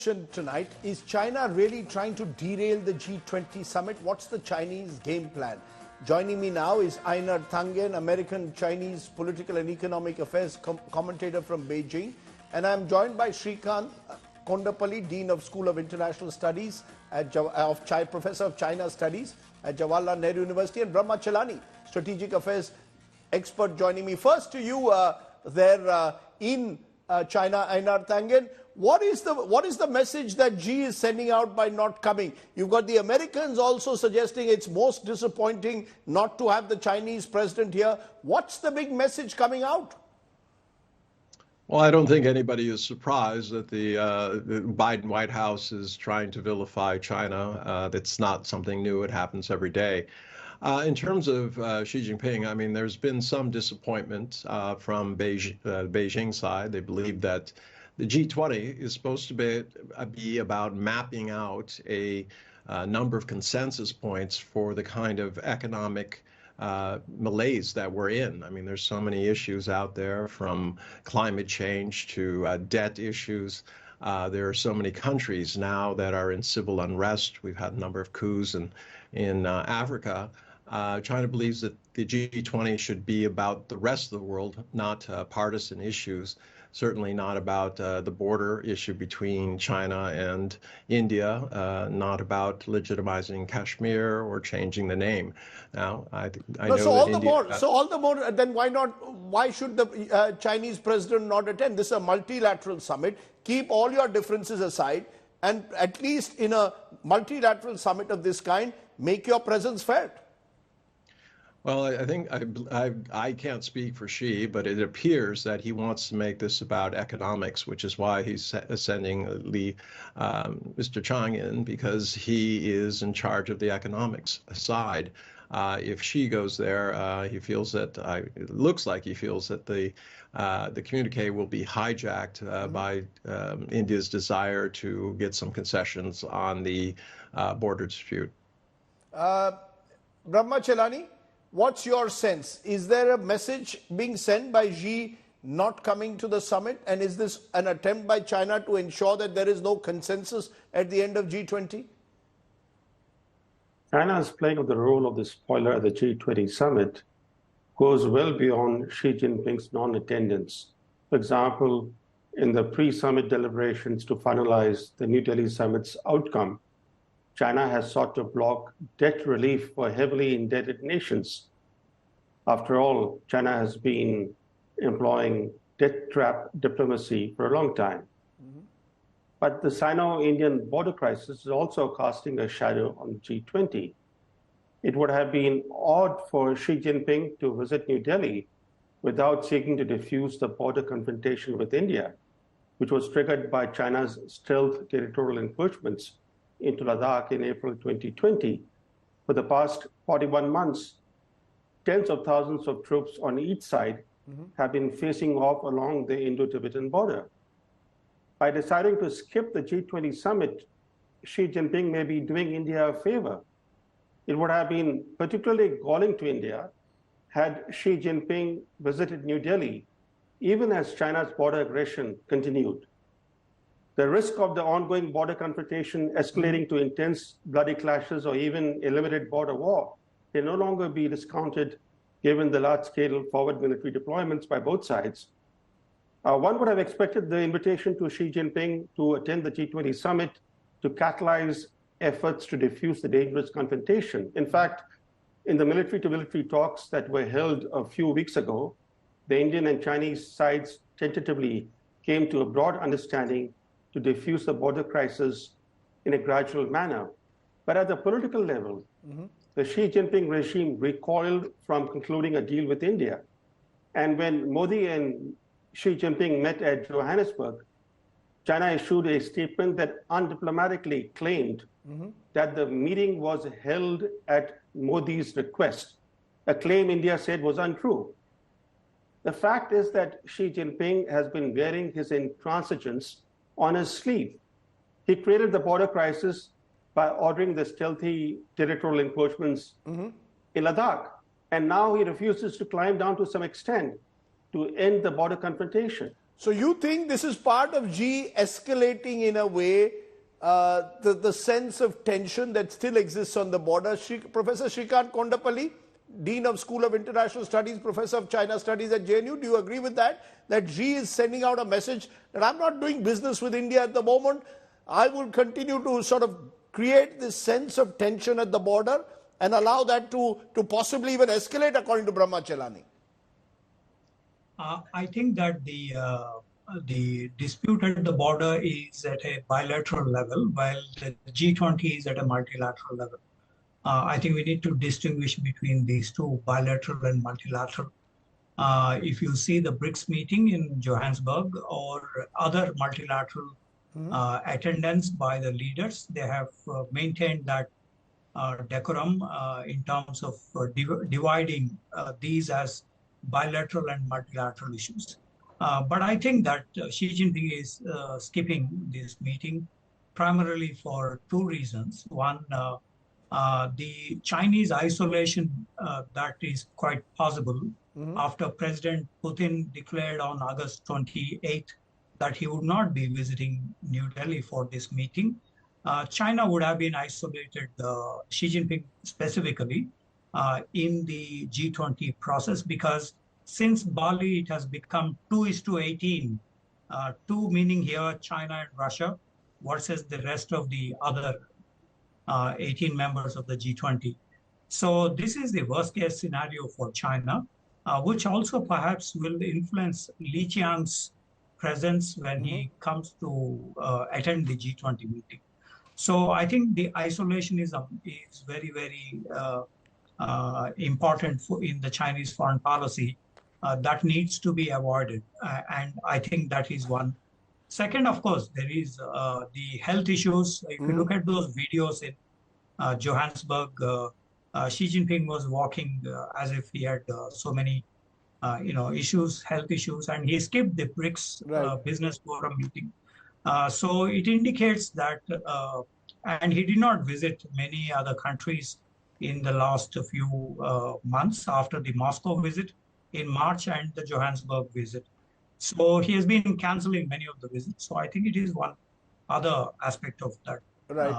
Tonight, is China really trying to derail the G20 summit? What's the Chinese game plan? Joining me now is Einar Tangen, American-Chinese political and economic affairs commentator from Beijing. And I'm joined by Shrikant Kondapalli, Dean of School of International Studies, Professor of China Studies at Jawaharlal Nehru University, and Brahma Chelani, Strategic Affairs expert, joining me. First to you there in China, Einar Tangen. What is the message that Xi is sending out by not coming? You've got the Americans also suggesting it's most disappointing not to have the Chinese president here. What's the big message coming out? Well, I don't think anybody is surprised that the Biden White House is trying to vilify China. That's not something new. It happens every day. In terms of Xi Jinping, I mean, there's been some disappointment from Beijing side. They believe that the G20 is supposed to be about mapping out a number of consensus points for the kind of economic malaise that we're in. I mean, there's so many issues out there, from climate change to debt issues. There are so many countries now that are in civil unrest. We've had a number of coups in Africa. China believes that the G20 should be about the rest of the world, not partisan issues. Certainly not about the border issue between China and India, not about legitimizing Kashmir or changing the name. Now, I know so all the more. Then why should the Chinese president not attend? This is a multilateral summit. Keep all your differences aside, and at least in a multilateral summit of this kind, make your presence felt. Well, I think I can't speak for Xi, but it appears that he wants to make this about economics, which is why he's sending Mr. Chang in, because he is in charge of the economics side. If Xi goes there, he feels that it looks like he feels that the communique will be hijacked by India's desire to get some concessions on the border dispute. Brahma Chelani, what's your sense? Is there a message being sent by Xi not coming to the summit? And is this an attempt by China to ensure that there is no consensus at the end of G20? China's playing of the role of the spoiler at the G20 summit goes well beyond Xi Jinping's non-attendance. For example, in the pre-summit deliberations to finalize the New Delhi summit's outcome, China has sought to block debt relief for heavily indebted nations. After all, China has been employing debt trap diplomacy for a long time. But the Sino-Indian border crisis is also casting a shadow on G20. It would have been odd for Xi Jinping to visit New Delhi without seeking to defuse the border confrontation with India, which was triggered by China's stealth territorial encroachments into Ladakh in April 2020. For the past 41 months, tens of thousands of troops on each side have been facing off along the Indo-Tibetan border. By deciding to skip the G20 summit, Xi Jinping may be doing India a favor. It would have been particularly galling to India had Xi Jinping visited New Delhi, even as China's border aggression continued. The risk of the ongoing border confrontation escalating to intense bloody clashes or even a limited border war can no longer be discounted given the large-scale forward military deployments by both sides. One would have expected the invitation to Xi Jinping to attend the G20 summit to catalyze efforts to defuse the dangerous confrontation. In fact, in the military-to-military talks that were held a few weeks ago, the Indian and Chinese sides tentatively came to a broad understanding to defuse the border crisis in a gradual manner. But at the political level, the Xi Jinping regime recoiled from concluding a deal with India. And when Modi and Xi Jinping met at Johannesburg, China issued a statement that undiplomatically claimed that the meeting was held at Modi's request, a claim India said was untrue. The fact is that Xi Jinping has been wearing his intransigence on his sleeve. He created the border crisis by ordering the stealthy territorial encroachments in Ladakh. And now he refuses to climb down to some extent to end the border confrontation. So you think this is part of Xi escalating in a way the sense of tension that still exists on the border? Professor Shrikant Kondapalli, Dean of School of International Studies, Professor of China Studies at JNU, do you agree with that? That Xi is sending out a message that I'm not doing business with India at the moment. I will continue to sort of create this sense of tension at the border and allow that to possibly even escalate, according to Brahma Chelani. I think that the dispute at the border is at a bilateral level, while the G20 is at a multilateral level. I think we need to distinguish between these two, bilateral and multilateral. If you see the BRICS meeting in Johannesburg or other multilateral attendance by the leaders, they have maintained that decorum in terms of dividing these as bilateral and multilateral issues. But I think that Xi Jinping is skipping this meeting primarily for two reasons. One, the Chinese isolation that is quite possible after President Putin declared on August 28th that he would not be visiting New Delhi for this meeting. China would have been isolated, Xi Jinping specifically, in the G20 process, because since Bali, it has become 2:18, 2 meaning here China and Russia versus the rest of the other 18 members of the G20. So this is the worst case scenario for China, which also perhaps will influence Li Qiang's presence when he comes to attend the G20 meeting. So I think the isolationism is very, very important in the Chinese foreign policy that needs to be avoided. And I think that is one. Second, of course, there is the health issues. If you look at those videos in Johannesburg, Xi Jinping was walking as if he had so many issues, health issues, and he skipped the BRICS business forum meeting. So it indicates that, and he did not visit many other countries in the last few months after the Moscow visit in March and the Johannesburg visit. So he has been canceling many of the visits. So I think it is one other aspect of that. Right.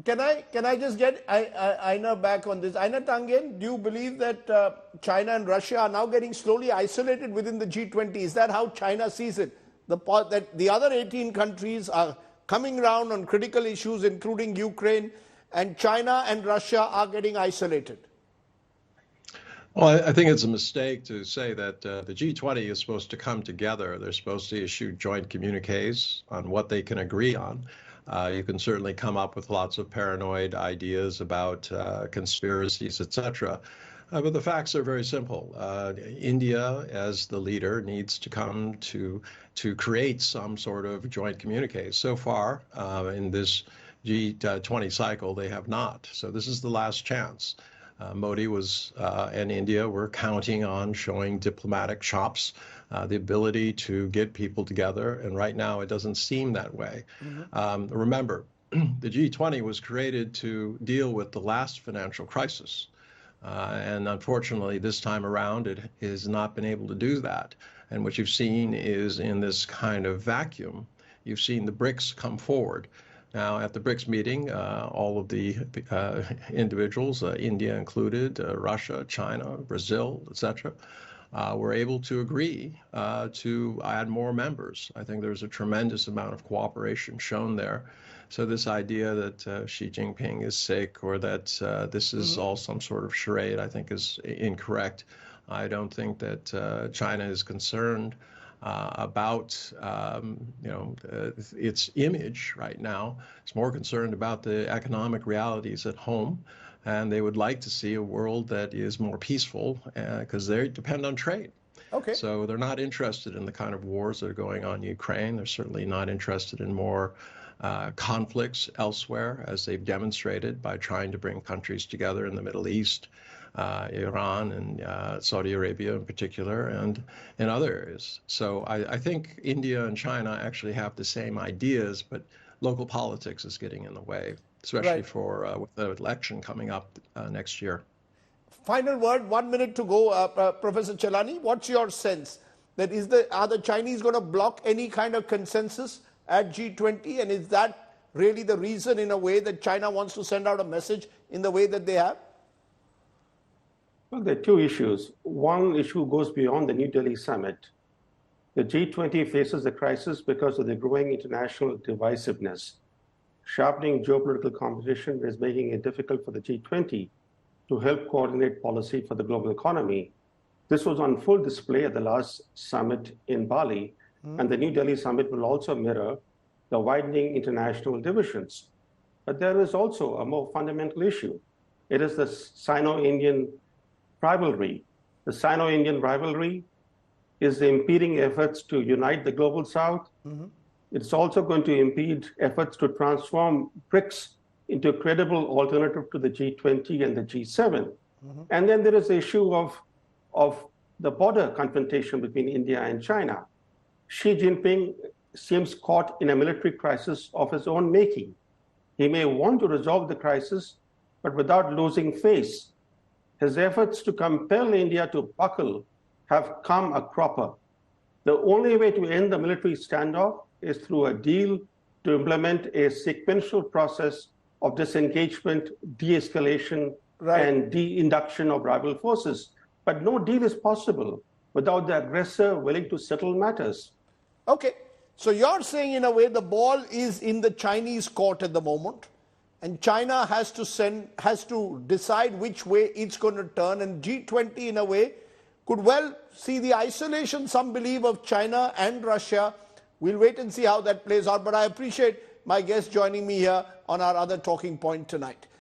Can I just get Aina back on this? Aina Tangen, do you believe that China and Russia are now getting slowly isolated within the G20? Is that how China sees it? That the other 18 countries are coming around on critical issues, including Ukraine, and China and Russia are getting isolated? Well, I think it's a mistake to say that the G20 is supposed to come together. They're supposed to issue joint communiques on what they can agree on. You can certainly come up with lots of paranoid ideas about conspiracies, etc. But the facts are very simple. India, as the leader, needs to come to create some sort of joint communique. So far, in this G20 cycle, they have not. So this is the last chance. Modi and India were counting on showing diplomatic chops, the ability to get people together, and right now it doesn't seem that way. Remember, the G20 was created to deal with the last financial crisis, and unfortunately this time around it has not been able to do that. And what you've seen is, in this kind of vacuum, you've seen the BRICS come forward. Now, at the BRICS meeting, all of the individuals, India included, Russia, China, Brazil, etc., were able to agree to add more members. I think there's a tremendous amount of cooperation shown there. So this idea that Xi Jinping is sick, or that this is all some sort of charade, I think is incorrect. I don't think that China is concerned about its image right now. It's more concerned about the economic realities at home, and they would like to see a world that is more peaceful, because they depend on trade. Okay. So they're not interested in the kind of wars that are going on in Ukraine. They're certainly not interested in more conflicts elsewhere, as they've demonstrated by trying to bring countries together in the Middle East, Iran and Saudi Arabia in particular, and in other areas. So I think India and China actually have the same ideas, but local politics is getting in the way, especially for with the election coming up next year. Final word, 1 minute to go. Professor Chelani, what's your sense? That are the Chinese going to block any kind of consensus at G20? And is that really the reason, in a way, that China wants to send out a message in the way that they have? Well, there are two issues. One issue goes beyond the New Delhi summit. The G20 faces a crisis because of the growing international divisiveness. Sharpening geopolitical competition is making it difficult for the G20 to help coordinate policy for the global economy. This was on full display at the last summit in Bali, and the New Delhi summit will also mirror the widening international divisions. But there is also a more fundamental issue. It is the Sino-Indian rivalry. The Sino-Indian rivalry is impeding efforts to unite the global South. It's also going to impede efforts to transform BRICS into a credible alternative to the G20 and the G7. And then there is the issue of the border confrontation between India and China. Xi Jinping seems caught in a military crisis of his own making. He may want to resolve the crisis, but without losing face. His efforts to compel India to buckle have come a cropper. The only way to end the military standoff is through a deal to implement a sequential process of disengagement, de-escalation, and de-induction of rival forces. But no deal is possible without the aggressor willing to settle matters. Okay, so you're saying, in a way, the ball is in the Chinese court at the moment, and China has to decide which way it's going to turn, and G20, in a way, could well see the isolation, some believe, of China and Russia. We'll wait and see how that plays out, but I appreciate my guest joining me here on our other talking point tonight.